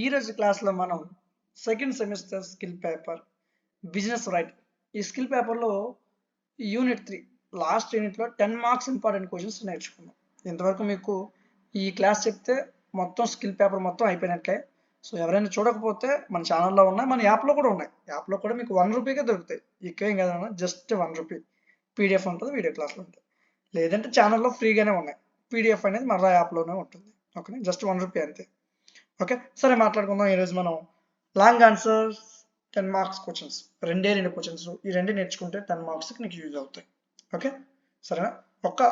ఈరోజు క్లాస్లో మనం second semester skill paper business right ఈ స్కిల్ పేపర్లో యూనిట్ 3 లాస్ట్ యూనిట్లో 10 మార్క్స్ ఇంపార్టెంట్ క్వశ్చన్స్ నేర్చుకున్నాం. ఇంతవరకు మీకు ఈ క్లాస్ చెప్తే మొత్తం స్కిల్ పేపర్ మొత్తం అయిపోయినట్లే. సో ఎవరైనా చూడకపోతే మన ఛానల్లో ఉన్నాయి, మన యాప్లో కూడా ఉన్నాయి. యాప్లో కూడా మీకు 1 రూపీకే దొరుకుతాయి. ఎక్కువేం కదన్నా, జస్ట్ 1 రూపీ పీడిఎఫ్ ఉంటుంది, వీడియో క్లాస్లో ఉంటుంది. లేదంటే ఛానల్లో ఫ్రీగానే ఉన్నాయి. పీడిఎఫ్ అనేది మరలా యాప్లోనే ఉంటుంది. ఓకే, జస్ట్ 1 రూపీ అంతే. ఓకే, సరే మాట్లాడుకుందాం. ఈరోజు మనం లాంగ్ ఆన్సర్స్ 10 మార్క్స్ క్వశ్చన్స్, రెండు క్వశ్చన్స్, ఈ రెండు నేర్చుకుంటే 10 మార్క్స్కి నీకు యూజ్ అవుతాయి. ఓకే, సరేనా? ఒక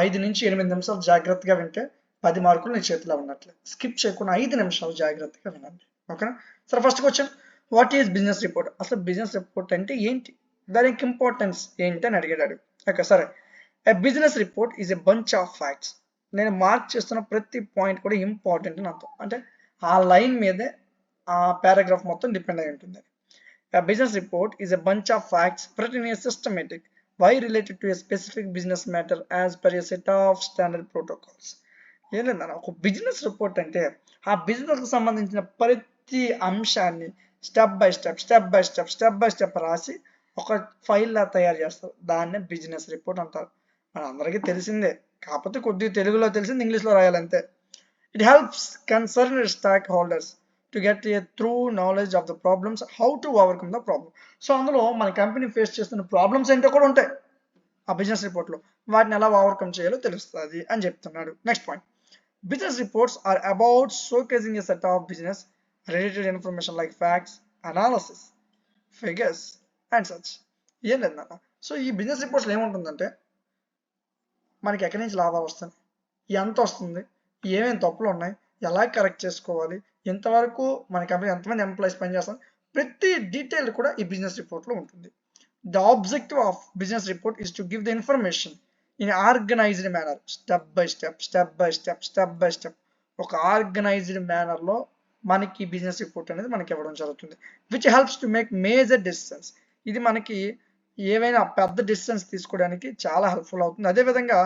5 నుంచి 8 నిమిషాలు జాగ్రత్తగా వింటే 10 మార్కులు నీ చేతిలో ఉన్నట్లే. స్కిప్ చేయకుండా 5 నిమిషాలు జాగ్రత్తగా వినండి. ఓకేనా? సరే, first question, what is business report? అసలు బిజినెస్ రిపోర్ట్ అంటే ఏంటి, దానికి ఇంపార్టెన్స్ ఏంటి అని అడిగాడు. ఓకే, సరే. A business report is a bunch of facts. నేను మార్క్ చేస్తున్న ప్రతి పాయింట్ కూడా ఇంపార్టెంట్ అని అర్థం. అంటే ఆ లైన్ మీదే ఆ పారాగ్రాఫ్ మొత్తం డిపెండ్ అయి ఉంటుంది. A business report is a bunch of facts written in a systematic way related to a specific business matter as per a set of standard protocols. ఏం లేదన్న, ఒక బిజినెస్ రిపోర్ట్ అంటే ఆ బిజినెస్కి సంబంధించిన ప్రతి అంశాన్ని స్టెప్ బై స్టెప్ రాసి ఒక ఫైల్లా తయారు చేస్తారు. దాన్నే బిజినెస్ రిపోర్ట్ అంటారు. మన అందరికీ తెలిసిందే, కాకపోతే కొద్దిగా తెలుగులో తెలిసింది ఇంగ్లీష్లో రాయాలంతే. It helps concerned stakeholders to get a true knowledge of the problems, how to overcome the problem. So అందులో మన కంపెనీ ఫేస్ చేస్తున్న ప్రాబ్లమ్స్ ఏంటో కూడా ఉంటాయి ఆ బిజినెస్ రిపోర్ట్లో. వాటిని ఎలా ఓవర్కమ్ చేయాలో తెలుస్తుంది అని చెప్తున్నాడు. Next point, business reports are about showcasing a set of business related information like facts, analysis, figures and such. ఏం లేదన్న, సో ఈ బిజినెస్ రిపోర్ట్స్లో ఏముంటుందంటే మనకి ఎక్కడి నుంచి లాభాలు వస్తాయి, ఎంత వస్తుంది, ఏమేమి తప్పులు ఉన్నాయి, ఎలా కరెక్ట్ చేసుకోవాలి, ఎంతవరకు మన కంపెనీ ఎంతమంది ఎంప్లాయీస్ పనిచేస్తాం, ప్రతి డీటెయిల్ కూడా ఈ బిజినెస్ రిపోర్ట్లో ఉంటుంది. The objective of business report is to give the information in organised manner, step by step ఒక ఆర్గనైజ్డ్ మేనర్లో మనకి బిజినెస్ రిపోర్ట్ అనేది మనకి ఇవ్వడం జరుగుతుంది. Which helps to make major decisions. ఇది మనకి ఏవైనా పెద్ద డెసిషన్స్ తీసుకోవడానికి చాలా హెల్ప్ఫుల్ అవుతుంది. అదేవిధంగా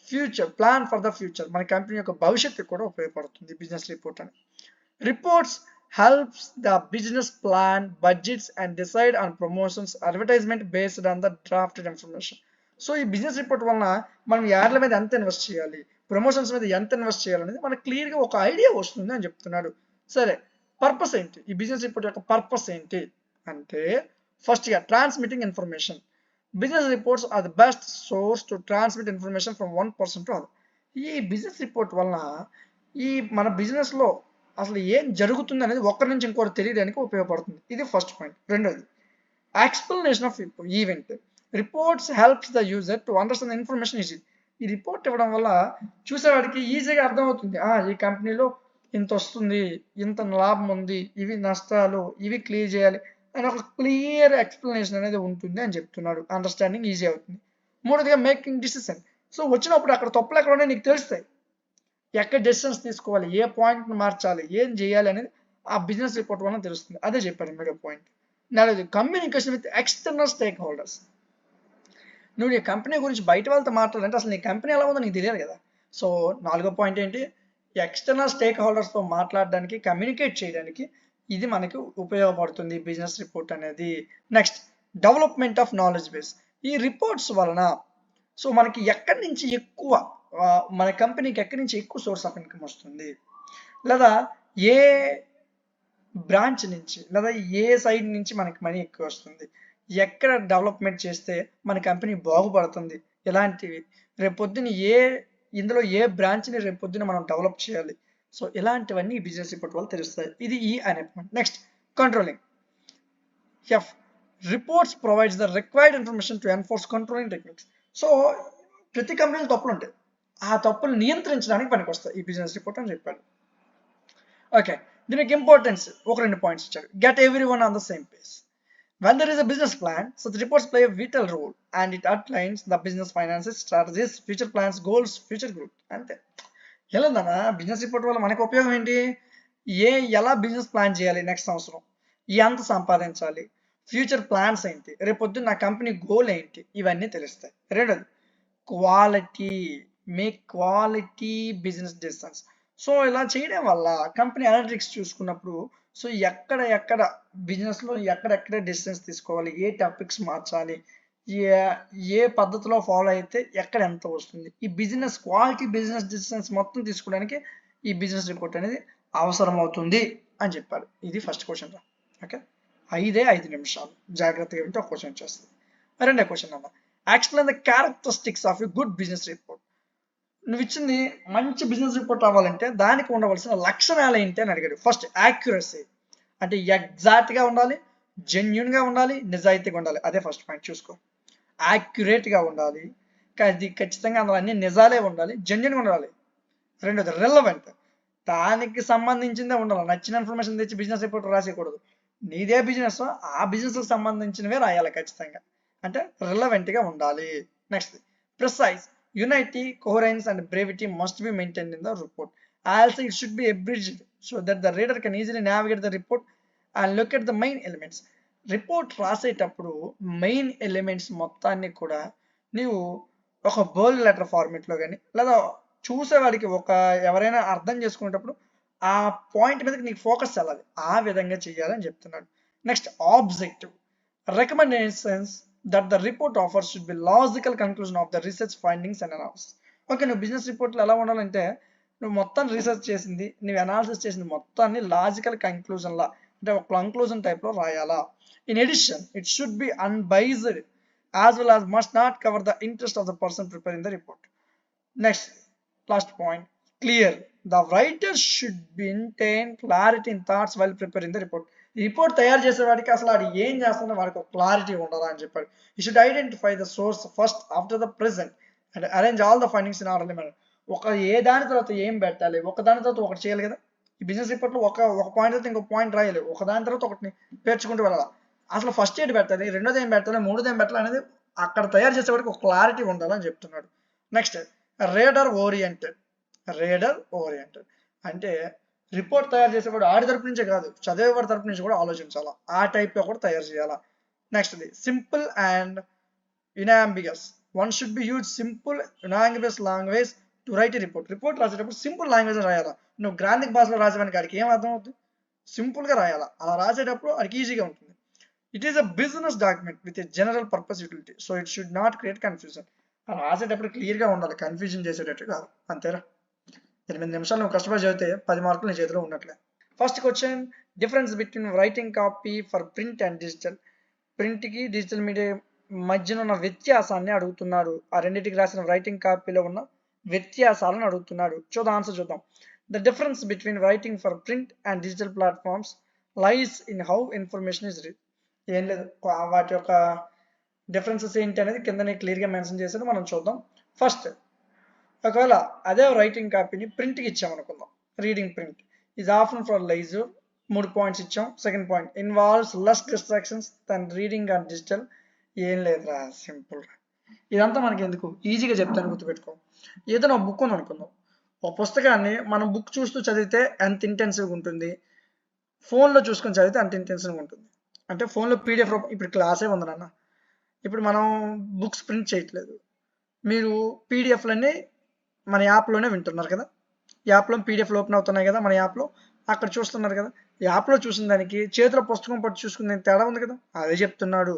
future plan for the future, మన కంపెనీ యొక్క భవిష్యత్తు కూడా ఉపయోగపడుతుంది బిజినెస్ రిపోర్ట్ అని. Reports helps the business plan budgets and decide on promotions, advertisement based on the drafted information. So ఈ బిజినెస్ రిపోర్ట్ వలన మనం యాడ్ల మీద ఎంత ఇన్వెస్ట్ చేయాలి, ప్రమోషన్స్ మీద ఎంత ఇన్వెస్ట్ చేయాలనేది మనకు క్లియర్గా ఒక ఐడియా వస్తుంది అని చెప్తున్నాడు. సరే, పర్పస్ ఏంటి, ఈ బిజినెస్ రిపోర్ట్ యొక్క పర్పస్ ఏంటి అంటే, ఫస్ట్గా transmitting information. Business reports are the best source to transmit information from one person to other. ఈ బిజినెస్ రిపోర్ట్ వలన ఈ మన బిజినెస్లో అసలు ఏం జరుగుతుంది అనేది ఒకరి నుంచి ఇంకోటి తెలియడానికి ఉపయోగపడుతుంది. ఇది ఫస్ట్ పాయింట్. రెండోది, explanation of event. Reports helps the user to understand the information easy. ఈ రిపోర్ట్ ఇవ్వడం వల్ల చూసేవాడికి ఈజీగా అర్థమవుతుంది, ఈ కంపెనీలో ఇంత వస్తుంది, ఇంత లాభం ఉంది, ఇవి నష్టాలు, ఇవి క్లియర్ చేయాలి అని ఒక క్లియర్ ఎక్స్ప్లెనేషన్ అనేది ఉంటుంది అని చెప్తున్నాడు. అండర్స్టాండింగ్ ఈజీ అవుతుంది. మూడోదిగా మేకింగ్ డిసిషన్. సో వచ్చినప్పుడు అక్కడ తప్పులు ఎక్కడ ఉన్నాయి నీకు తెలుస్తాయి, ఎక్కడ డెసిషన్స్ తీసుకోవాలి, ఏ పాయింట్ని మార్చాలి, ఏం చేయాలి అనేది ఆ బిజినెస్ రిపోర్ట్ వల్ల తెలుస్తుంది. అదే చెప్పాను మీడియో పాయింట్. నాలుగోది, communication with external stake holders. నువ్వు నీ కంపెనీ గురించి బయట వాళ్ళతో మాట్లాడాలంటే అసలు నీ కంపెనీ ఎలా ఉందో నీకు తెలియాలి కదా. సో నాలుగో పాయింట్ ఏంటి, ఎక్స్టర్నల్ స్టేక్ హోల్డర్స్తో మాట్లాడడానికి, కమ్యూనికేట్ చేయడానికి ఇది మనకి ఉపయోగపడుతుంది బిజినెస్ రిపోర్ట్ అనేది. Next, development of knowledge base. ఈ రిపోర్ట్స్ వలన సో మనకి ఎక్కడి నుంచి ఎక్కువ మన కంపెనీకి ఎక్కడి నుంచి ఎక్కువ సోర్స్ ఆఫ్ ఇన్కమ్ వస్తుంది, లేదా ఏ బ్రాంచ్ నుంచి లేదా ఏ సైడ్ నుంచి మనకి మనీ ఎక్కువ వస్తుంది, ఎక్కడ డెవలప్మెంట్ చేస్తే మన కంపెనీ బాగుపడుతుంది, ఇలాంటివి రేపొద్దున ఇందులో ఏ బ్రాంచ్ని రేపొద్దున మనం డెవలప్ చేయాలి. సో ఇలాంటివన్నీ బిజినెస్ రిపోర్ట్ వల్ల తెలుస్తాయి. ఇది ఈ అనే point. Next, controlling. F, reports provides the required information to enforce controlling techniques. So ప్రతి కంపెనీలో తప్పులు ఉంటాయి, ఆ తప్పులు నియంత్రించడానికి పనికి వస్తాయి ఈ బిజినెస్ రిపోర్ట్ అని చెప్పాడు. ఓకే, దీనికి ఇంపార్టెన్స్ ఒక 2 పాయింట్స్ ఇచ్చాడు. Get every one on the same page. When there is a business plan, such reports play a vital role and it outlines the business finances, strategies, future plans, goals, future growth. అంతే. ఎలా business report వల్ల మనకు ఉపయోగం ఏంటి, ఎలా business plan చేయాలి, next సంవత్సరం ఎంత సంపాదించాలి, ఫ్యూచర్ ప్లాన్స్ ఏంటి, రేపొద్దున నా కంపెనీ గోల్ ఏంటి, ఇవన్నీ తెలుస్తాయి. రెండోది, quality. Make quality business decisions. So ఇలా చేయడం వల్ల కంపెనీ అనలిటిక్స్ చూసుకున్నప్పుడు సో ఎక్కడ బిజినెస్లో ఎక్కడెక్కడ డిసిషన్స్ తీసుకోవాలి, ఏ టాపిక్స్ మార్చాలి, ఏ ఏ పద్ధతిలో ఫాలో అయితే ఎక్కడ ఎంత వస్తుంది, ఈ బిజినెస్ క్వాలిటీ బిజినెస్ డిసిషన్స్ మొత్తం తీసుకోవడానికి ఈ బిజినెస్ రిపోర్ట్ అనేది అవసరం అవుతుంది అని చెప్పారు. ఇది ఫస్ట్ క్వశ్చన్ రా. ఓకే, 5 నిమిషాలు జాగ్రత్తగా వింటే ఒక క్వశ్చన్ వచ్చేస్తుంది. రెండో క్వశ్చన్ అన్న, explain the characteristics of a good business report. నువ్వు ఇచ్చింది మంచి బిజినెస్ రిపోర్ట్ అవ్వాలంటే దానికి ఉండవలసిన లక్షణాలు ఏంటి అని అడిగాడు. ఫస్ట్ యాక్యురసీ, అంటే ఎగ్జాక్ట్గా ఉండాలి, జెన్యున్గా ఉండాలి, నిజాయితీగా ఉండాలి. అదే ఫస్ట్ పాయింట్ చూసుకో. యాక్యురేట్గా ఉండాలి, అది ఖచ్చితంగా అందులో అన్ని నిజాలే ఉండాలి, జెన్యున్గా ఉండాలి. రెండోది రిలవెంట్, దానికి సంబంధించిందే ఉండాలి. నచ్చిన ఇన్ఫర్మేషన్ తెచ్చి బిజినెస్ రిపోర్ట్ రాసేయకూడదు. నీదే బిజినెస్, ఆ బిజినెస్కి సంబంధించినవే రాయాలి ఖచ్చితంగా, అంటే రిలవెంట్గా ఉండాలి. Next precise, unity, coherence and brevity must be maintained in the report. Also, it should be abridged so that the reader can easily navigate the report and look at the main elements. Report రాసేటప్పుడు main elements మొత్తాన్ని కూడా నీవు ఒక బోల్డ్ letter ఫార్మేట్లో కానీ లేదా చూసేవాడికి ఎవరైనా అర్థం చేసుకునేటప్పుడు ఆ పాయింట్ మీదకి నీకు ఫోకస్ వెళ్ళాలి, ఆ విధంగా చేయాలని చెప్తున్నాడు. Next objective, recommendations that the report offers should be logical conclusion of the research findings and analysis. Okay, నువ్వు బిజినెస్ రిపోర్ట్లో ఎలా ఉండాలంటే నువ్వు మొత్తం రీసెర్చ్ చేసింది, నువ్వు అనాలిసిస్ చేసింది మొత్తాన్ని లాజికల్ కంక్లూజన్లా, అంటే ఒక కంక్లూజన్ టైప్లో రాయాలా. In addition it should be unbiased as well as must not cover the interest of the person preparing the report. Next last point, clear, the writer should maintain clarity in thoughts while preparing the report. Report తయారు చేసేవాడికి అసలు వాడు ఏం చేస్తున్నా వాడికి ఒక clarity ఉండాలా అని చెప్పాడు. You should identify the source first after the present and arrange all the findings in orderly manner. ఏ దాని తర్వాత ఏం పెట్టాలి, ఒక దాని తర్వాత ఒకటి చేయాలి కదా. ఈ బిజినెస్ రిపోర్ట్లో ఒక పాయింట్ తర్వాత ఇంకొక పాయింట్ రాయాలి, ఒక దాని తర్వాత ఒకటిని పేర్చుకుంటూ వెళ్ళాలి. అసలు ఫస్ట్ ఏది పెట్టాలి, రెండోది ఏం పెట్టాలి, మూడోది ఏం పెట్టాలి అనేది అక్కడ తయారు చేసేవాడికి ఒక క్లారిటీ ఉండాలని చెప్తున్నాడు. నెక్స్ట్ రీడర్ ఓరియంటెడ్, అంటే రిపోర్ట్ తయారు చేసేవాడు ఆడి తరపు నుంచే కాదు, చదివేవాడి తరపు నుంచి కూడా ఆలోచించాలా, ఆ టైప్లో కూడా తయారు చేయాలా. Next simple and unambiguous, one should be use simple unambiguous language to write report రాసేటప్పుడు సింపుల్ లాంగ్వేజ్ రాయాలా. నువ్వు గ్రాంధిక్ భాషలో రాసేవానికి ఆడికి ఏం అర్థం అవుతుంది, సింపుల్గా రాయాలా. అలా రాసేటప్పుడు ఆడికి ఈజీగా ఉంటుంది. It is a business document with a general purpose utility, so it should not create confusion. రాసేటప్పుడు క్లియర్గా ఉండాలి, కన్ఫ్యూజన్ చేసేటట్టు కాదు. అంతేరా, 8 నిమిషాలు నువ్వు కష్టపడి చదివితే 10 మార్కులు నీ చేతిలో ఉన్నట్లే. First question, difference between writing copy for print and digital. ప్రింట్కి డిజిటల్ మీడియా మధ్యన ఉన్న వ్యత్యాసాన్ని అడుగుతున్నాడు. ఆ రెండింటికి రాసిన రైటింగ్ కాపీలో ఉన్న వ్యత్యాసాలను అడుగుతున్నాడు. ఆన్సర్ చూద్దాం. The difference between writing for print and digital platforms lies in how information is read. ఏం లేదు, వాటి యొక్క డిఫరెన్సెస్ ఏంటి అనేది కిందనే క్లియర్గా మెన్షన్ చేశాడు, మనం చూద్దాం. ఫస్ట్, ఒకవేళ అదే రైటింగ్ కాపీని ప్రింట్కి ఇచ్చామనుకుందాం, reading print is often for leisure, 3 points ఇచ్చాం. Second point, involves less distractions than reading on digital. ఏం లేదురా, సింపుల్. ఇదంతా మనకి ఎందుకు, ఈజీగా చెప్తాను, గుర్తుపెట్టుకో. ఏదైనా బుక్ ఉంది అనుకుందాం, ఒక పుస్తకాన్ని మనం బుక్ చూస్తూ చదివితే ఎంత ఇంటెన్సివ్గా ఉంటుంది, ఫోన్లో చూసుకొని చదివితే అంత ఇంటెన్సివ్గా ఉంటుంది. అంటే ఫోన్లో పీడిఎఫ్ రూపం, ఇప్పుడు క్లాసే ఉంది నాన్న, ఇప్పుడు మనం బుక్స్ ప్రింట్ చేయట్లేదు, మీరు పీడిఎఫ్లన్నీ మన యాప్లోనే వింటున్నారు కదా, యాప్లో పీడిఎఫ్లు ఓపెన్ అవుతున్నాయి కదా మన యాప్లో, అక్కడ చూస్తున్నారు కదా. యాప్లో చూసిన దానికి చేతిలో పుస్తకం పట్టు చూసుకునే తేడా ఉంది కదా, అదే చెప్తున్నాడు.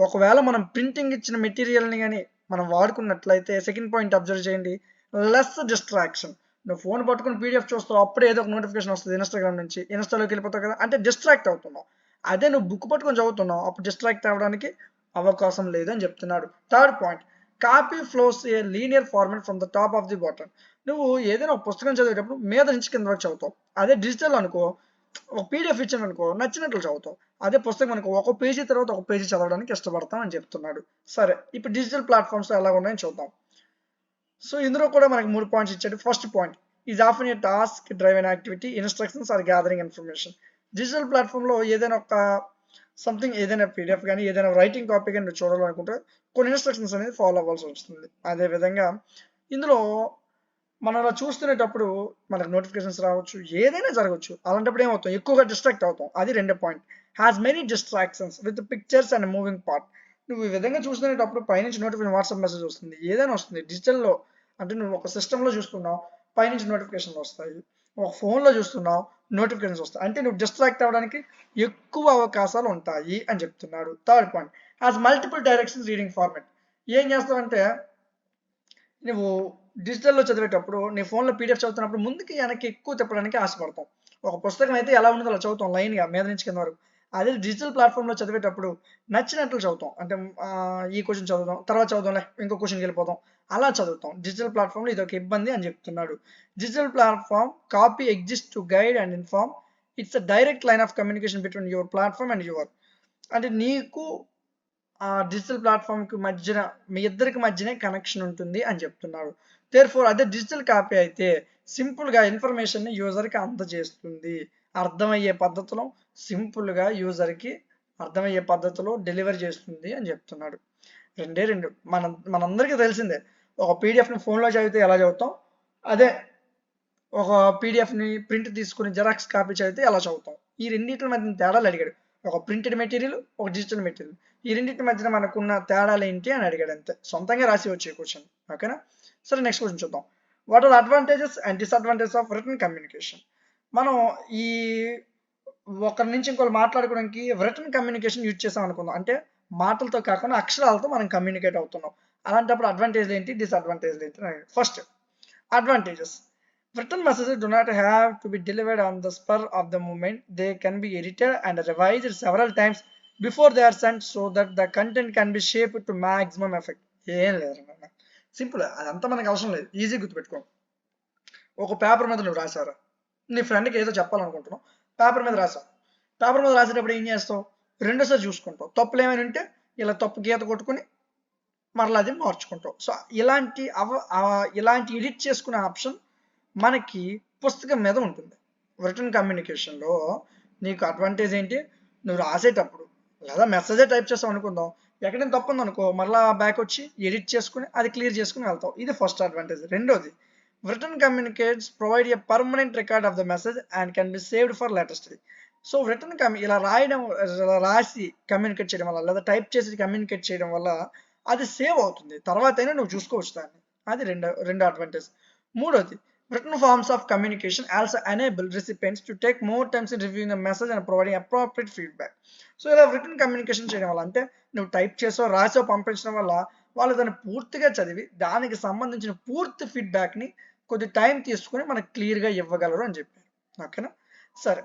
ఒకవేళ మనం ప్రింటింగ్ ఇచ్చిన మెటీరియల్ని కానీ మనం వాడుకున్నట్లయితే, సెకండ్ పాయింట్ అబ్జర్వ్ చేయండి, లెస్ డిస్ట్రాక్షన్. నువ్వు ఫోన్ పట్టుకుని పీడిఎఫ్ చూస్తావు, అప్పుడే ఏదో ఒక నోటిఫికేషన్ వస్తుంది ఇన్స్టాగ్రామ్ నుంచి, ఇన్స్టాలోకి వెళ్ళిపోతావు కదా, అంటే డిస్ట్రాక్ట్ అవుతున్నావు. అదే నువ్వు బుక్ పట్టుకొని చదువుతున్నావు, అప్పుడు డిస్ట్రాక్ట్ అవ్వడానికి అవకాశం లేదని చెప్తున్నాడు. Third point, copy flows a linear format from the top of the bottom. నువ్వు ఏదైనా ఒక పుస్తకం చదివేటప్పుడు మీద నుంచి కింద వరకు చదువుతావు. అదే డిజిటల్ అనుకో, ఒక పీడిఎఫ్ ఇచ్చాను అనుకో, నచ్చినట్లు చదువుతావు. అదే పుస్తకం అనుకో, ఒక పేజీ తర్వాత ఒక పేజీ చదవడానికి ఇష్టపడతాం అని చెప్తున్నాడు. సరే, ఇప్పుడు డిజిటల్ ప్లాట్ఫామ్స్ ఎలా ఉన్నాయని చూద్దాం. సో ఇందులో కూడా మనకి 3 పాయింట్స్ ఇచ్చాడు. First point, is often a task driven activity, instructions or gathering information. Digital ప్లాట్ఫామ్లో ఏదైనా ఒక సంథింగ్, ఏదైనా పీడిఎఫ్ కానీ ఏదైనా రైటింగ్ కాపీ కానీ నువ్వు చూడాలనుకుంటే కొన్ని ఇన్స్ట్రక్షన్స్ అనేది ఫాలో అవ్వాల్సి వస్తుంది. అదేవిధంగా ఇందులో మనం అలా చూస్తున్నప్పుడు మనకు నోటిఫికేషన్స్ రావచ్చు, ఏదైనా జరగవచ్చు. అలాంటప్పుడు ఏమవుతాం, ఎక్కువగా డిస్ట్రాక్ట్ అవుతాం. అది రెండో point, has many distractions with pictures and moving part. నువ్వు ఈ విధంగా చూస్తున్నప్పుడు పైనుంచి నోటిఫికేషన్, వాట్సాప్ మెసేజ్ వస్తుంది, ఏదైనా వస్తుంది. డిజిటల్లో అంటే నువ్వు ఒక సిస్టంలో చూసుకున్నావు, పైనుంచి నోటిఫికేషన్లు వస్తాయి. ఒక ఫోన్లో చూస్తున్నావు, నోటిఫికేషన్స్ వస్తాయి, అంటే నువ్వు డిస్ట్రాక్ట్ అవ్వడానికి ఎక్కువ అవకాశాలు ఉంటాయి అని చెప్తున్నాడు. Third point, as multiple directions reading format. ఏం చేస్తావంటే నువ్వు డిజిటల్లో చదివేటప్పుడు నీ ఫోన్లో పీడిఎఫ్ చదువుతున్నప్పుడు ముందుకి వెనక్కి ఎక్కువ తిప్పడానికి ఆశపడతాం. ఒక పుస్తకం అయితే ఎలా ఉంటుందో అలా చదువుతాం, లైన్గా మీద నుంచి కింద వరకు. అదే డిజిటల్ ప్లాట్ఫామ్లో చదివేటప్పుడు నచ్చినట్లు చదువుతాం, అంటే ఈ క్వశ్చన్ చదువుతాం, తర్వాత చదువుతాంలే ఇంకో క్వశ్చన్కి వెళ్ళిపోతాం, అలా చదువుతాం. డిజిటల్ ప్లాట్ఫామ్లో ఇది ఒక ఇబ్బంది అని చెప్తున్నాడు. Digital platform copy exist to guide and inform. It's a direct line of communication between your platform and your, అంటే నీకు ఆ డిజిటల్ ప్లాట్ఫామ్కి మధ్యన మీ ఇద్దరికి మధ్యనే కనెక్షన్ ఉంటుంది అని చెప్తున్నాడు. దేర్ఫోర్ అదే డిజిటల్ కాపీ అయితే సింపుల్గా ఇన్ఫర్మేషన్ని యూజర్కి అందజేస్తుంది, అర్థమయ్యే పద్ధతిలో, సింపుల్గా యూజర్కి అర్థమయ్యే పద్ధతిలో డెలివరీ చేస్తుంది అని చెప్తున్నాడు. రెండే రెండు, మనందరికీ తెలిసిందే. ఒక పీడిఎఫ్ని ఫోన్లో చదివితే ఎలా చదువుతాం, అదే ఒక పీడిఎఫ్ని ప్రింట్ తీసుకుని జెరాక్స్ కాపీ చదివితే ఎలా చదువుతాం. ఈ రెండింటి మధ్య తేడాలు అడిగాడు. ఒక ప్రింటెడ్ మెటీరియల్, ఒక డిజిటల్ మెటీరియల్, ఈ రెండింటి మధ్యన మనకున్న తేడాలు ఏంటి అని అడిగాడు అంతే. సొంతంగా రాసి వచ్చే క్వశ్చన్. ఓకేనా? సరే, నెక్స్ట్ క్వశ్చన్ చూద్దాం. What are advantages and disadvantages of written communication. మనం ఈ ఒకరి నుంచి ఇంకోళ్ళు మాట్లాడుకోవడానికి రిటన్ కమ్యూనికేషన్ యూజ్ చేసాం అనుకుందాం, అంటే మాటలతో కాకుండా అక్షరాలతో మనం కమ్యూనికేట్ అవుతున్నాం. అలాంటప్పుడు అడ్వాంటేజ్లు ఏంటి, డిసడ్వాంటేజ్లు ఏంటి? First, advantages. Written messages do not have to be delivered on the spur of the moment. They can be edited and revised several times before they are sent so that the content can be shaped to maximum effect. ఏం లేదు, simple, అదంతా మనకు అవసరం లేదు, easy గుర్తుపెట్టుకో. ఒక paper మీద నువ్వు రాసారా, నీ ఫ్రెండ్కి ఏదో చెప్పాలనుకుంటున్నావు, పేపర్ మీద రాసావు. పేపర్ మీద రాసేటప్పుడు ఏం చేస్తావు, రెండోసారి చూసుకుంటావు, తప్పులు ఏమైనా ఉంటే ఇలా తప్పు గీత కొట్టుకుని మరలా అది మార్చుకుంటావు. సో ఇలాంటి ఎడిట్ చేసుకునే ఆప్షన్ మనకి పుస్తకం మీద ఉంటుంది. రిటన్ కమ్యూనికేషన్లో నీకు అడ్వాంటేజ్ ఏంటి, నువ్వు రాసేటప్పుడు లేదా మెసేజే టైప్ చేస్తావు అనుకుందాం, ఎక్కడైనా తప్పు ఉందనుకో మరలా బ్యాక్ వచ్చి ఎడిట్ చేసుకుని అది క్లియర్ చేసుకుని వెళ్తావు. ఇది ఫస్ట్ అడ్వాంటేజ్. రెండోది, written communicates provide a permanent record of the message and can be saved for later study. So written ఇలా రాసి కమ్యూనికేట్ చేయడం వల్ల లేదా టైప్ చేసి కమ్యూనికేట్ చేయడం వల్ల అది సేవ్ అవుతుంది, తర్వాత అయినా నువ్వు చూసుకోవచ్చు దాన్ని. అది రెండో అడ్వాంటేజ్. మూడోది, written forms of communication also enable recipients to take more time in reviewing the message and providing appropriate feedback. So ఇలా రిటన్ కమ్యూనికేషన్ చేయడం వల్ల, అంటే నువ్వు టైప్ చేసో రాసో పంపించడం వల్ల వాళ్ళు దాన్ని పూర్తిగా చదివి దానికి సంబంధించిన పూర్తి ఫీడ్బ్యాక్ని కొద్ది టైం తీసుకుని మనకు క్లియర్గా ఇవ్వగలరు అని చెప్పారు. ఓకేనా? సరే,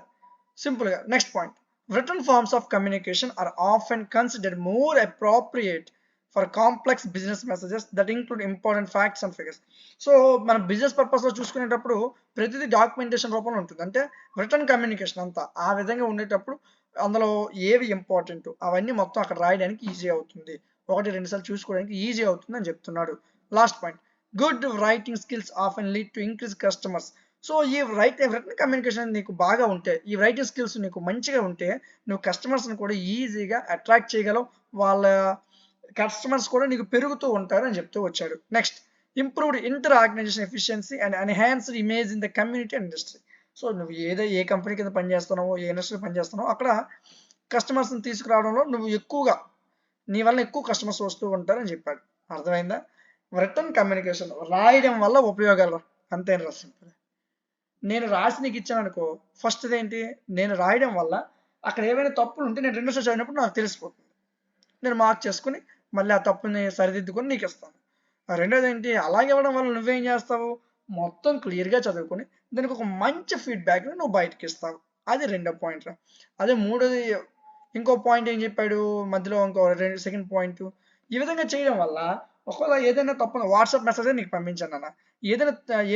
సింపుల్గా next point, written forms of communication are often considered more appropriate for complex business messages that include important facts and figures. So మన బిజినెస్ పర్పస్లో చూసుకునేటప్పుడు ప్రతిదీ డాక్యుమెంటేషన్ రూపంలో ఉంటుంది, అంటే రిటర్న్ కమ్యూనికేషన్ అంతా ఆ విధంగా ఉండేటప్పుడు అందులో ఏవి ఇంపార్టెంట్ అవన్నీ మొత్తం అక్కడ రాయడానికి ఈజీ అవుతుంది, 1-2 సార్లు చూసుకోవడానికి ఈజీ అవుతుంది అని చెప్తున్నాడు. Last point, good writing skills often lead to increase customers. So ఈ రిటన్ కమ్యూనికేషన్ నీకు బాగా ఉంటే, ఈ రైటింగ్ స్కిల్స్ నీకు మంచిగా ఉంటే నువ్వు కస్టమర్స్ని కూడా ఈజీగా అట్రాక్ట్ చేయగలవు, వాళ్ళ కస్టమర్స్ కూడా నీకు పెరుగుతూ ఉంటారు అని చెప్తూ వచ్చాడు. Next, improved inter organisation efficiency and enhanced image in the community and industry. So నువ్వు ఏ కంపెనీ కింద పనిచేస్తున్నావో, ఏ ఇండస్ట్రీ పనిచేస్తున్నావో అక్కడ కస్టమర్స్ని తీసుకురావడంలో నువ్వు నీ వల్ల ఎక్కువ కస్టమర్స్ వస్తూ ఉంటారని చెప్పాడు. అర్థమైందా? రిటన్ కమ్యూనికేషన్ రాయడం వల్ల ఉపయోగాలు అంతేనా, సింపుల్. నేను రాసి నీకు ఇచ్చాను అనుకో, ఫస్ట్ ఏంటి, నేను రాయడం వల్ల అక్కడ ఏమైనా తప్పులు ఉంటే నేను రెండోసారి చదివినప్పుడు నాకు తెలిసిపోతుంది, నేను మార్క్ చేసుకుని మళ్ళీ ఆ తప్పుని సరిదిద్దుకొని నీకు ఇస్తాను. రెండోది ఏంటి, అలాగే ఇవ్వడం వల్ల నువ్వేం చేస్తావు, మొత్తం క్లియర్గా చదువుకొని దానికి ఒక మంచి ఫీడ్బ్యాక్ని నువ్వు బయటకి ఇస్తావు. అది రెండో పాయింట్ రా. అదే మూడోది, ఇంకో పాయింట్ ఏం చెప్పాడు మధ్యలో, ఇంకో సెకండ్ పాయింట్, ఈ విధంగా చేయడం వల్ల ఒకవేళ ఏదైనా తప్పు వాట్సాప్ మెసేజ్ నీకు పంపించాను అన్న,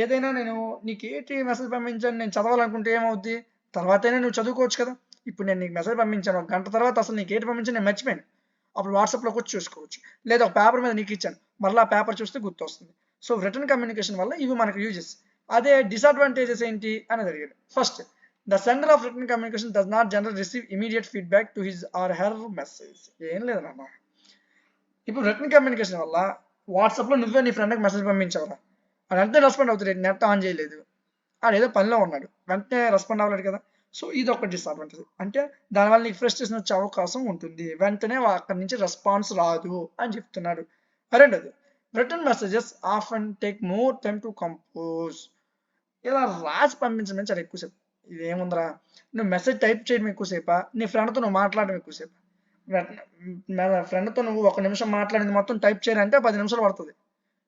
ఏదైనా నేను నీకు ఏంటి మెసేజ్ పంపించాను నేను చదవాలనుకుంటే ఏమవుద్ది, తర్వాతైనా నువ్వు చదువుకోవచ్చు కదా. ఇప్పుడు నేను నీకు మెసేజ్ పంపించాను, 1 గంట తర్వాత అసలు నీకు ఏంటి పంపించాను నేను మర్చిపోయాను, అప్పుడు వాట్సాప్లోకి వచ్చి చూసుకోవచ్చు. లేదా ఒక పేపర్ మీద నీకు ఇచ్చాను, మరలా ఆ పేపర్ చూస్తే గుర్తొస్తుంది. సో రిటర్న్ కమ్యూనికేషన్ వల్ల ఇవి మనకు యూజెస్. అదే డిసడ్వాంటేజెస్ ఏంటి అని అడిగాడు. First, the sender of written communication does not general receive immediate feedback to his or her message. ఏం లేదు నాన్న, ఇప్పుడు రిటర్న్ కమ్యూనికేషన్ వల్ల వాట్సాప్లో నువ్వే నీ ఫ్రెండ్కి మెసేజ్ పంపించావురా, అది వెంటనే రెస్పాండ్ అవుతుంది, నెట్ ఆన్ చేయలేదు, ఏదో పనిలో ఉన్నాడు, వెంటనే రెస్పాండ్ అవ్వలేదు కదా. సో ఇది ఒక డిసడ్వాంటేజ్, అంటే దానివల్ల నీకు ఫ్రస్ట్రేషన్ వచ్చే అవకాశం ఉంటుంది, వెంటనే అక్కడి నుంచి రెస్పాన్స్ రాదు అని చెప్తున్నాడు. రెండోది, written messages often take more time to compose. ఇలా రాసి పంపించడం చాలా ఎక్కువసేపు. ఇది ఏముందిరా, నువ్వు మెసేజ్ టైప్ చేయడం ఎక్కువసేపా, నీ ఫ్రెండ్తో నువ్వు మాట్లాడడం ఎక్కువసేపు. ఫ్రెండ్తో నువ్వు 1 నిమిషం మాట్లాడింది మొత్తం టైప్ చేయాలంటే 10 నిమిషాలు పడుతుంది.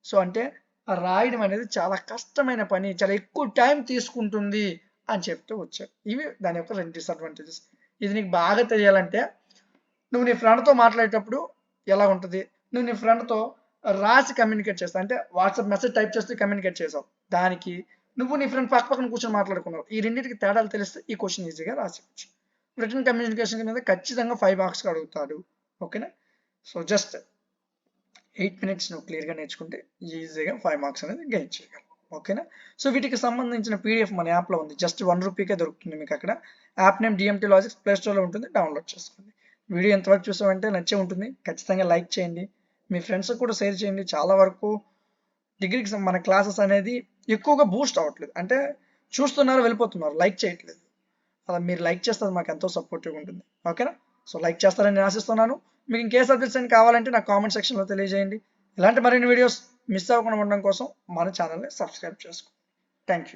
సో అంటే ఆ రాయడం అనేది చాలా కష్టమైన పని, చాలా ఎక్కువ టైం తీసుకుంటుంది అని చెప్తూ వచ్చారు. ఇవి దాని యొక్క 2 డిసడ్వాంటేజెస్. ఇది నీకు బాగా తెలియాలంటే నువ్వు నీ ఫ్రెండ్తో మాట్లాడేటప్పుడు ఎలా ఉంటుంది, నువ్వు నీ ఫ్రెండ్తో రాసి కమ్యూనికేట్ చేస్తావు, అంటే వాట్సాప్ మెసేజ్ టైప్ చేస్తూ కమ్యూనికేట్ చేసావు, దానికి నువ్వు నీ ఫ్రెండ్ పక్కన కూర్చొని మాట్లాడుకున్నావు. ఈ రెండింటికి తేడాలు తెలిస్తే ఈ క్వశ్చన్ ఈజీగా రాసేయచ్చు. రిటర్న్ కమ్యూనికేషన్ మీద ఖచ్చితంగా 5 మార్క్స్ అడుగుతాడు. ఓకేనా? సో జస్ట్ 8 మినిట్స్ నువ్వు క్లియర్గా నేర్చుకుంటే ఈజీగా 5 మార్క్స్ అనేది గెయిన్ చేయగలవు. ఓకేనా? సో వీటికి సంబంధించిన పీడిఎఫ్ మన యాప్లో ఉంది. జస్ట్ 1 రూపీకే దొరుకుతుంది మీకు అక్కడ. App name DMT logics, play స్టోర్లో ఉంటుంది, డౌన్లోడ్ చేసుకోండి. వీడియో ఎంతవరకు చూసామంటే నచ్చే ఉంటుంది. ఖచ్చితంగా లైక్ చేయండి, మీ ఫ్రెండ్స్కి కూడా షేర్ చేయండి. చాలా వరకు డిగ్రీకి మన క్లాసెస్ అనేది ఎక్కువగా బూస్ట్ అవ్వట్లేదు, అంటే చూస్తున్నారు వెళ్ళిపోతున్నారు, లైక్ చేయట్లేదు. అలా మీరు లైక్ చేస్తే మాకు ఎంతో సపోర్టివ్గా ఉంటుంది. ఓకేనా? సో లైక్ చేస్తారని నేను ఆశిస్తున్నాను. మీకు ఇంకే సబ్జెక్ట్స్ అని కావాలంటే నాకు కామెంట్ సెక్షన్లో తెలియజేయండి. ఇలాంటి మరిన్ని వీడియోస్ మిస్ అవ్వకుండా ఉండడం కోసం మన ఛానల్ని సబ్స్క్రైబ్ చేసుకోండి. Thank you.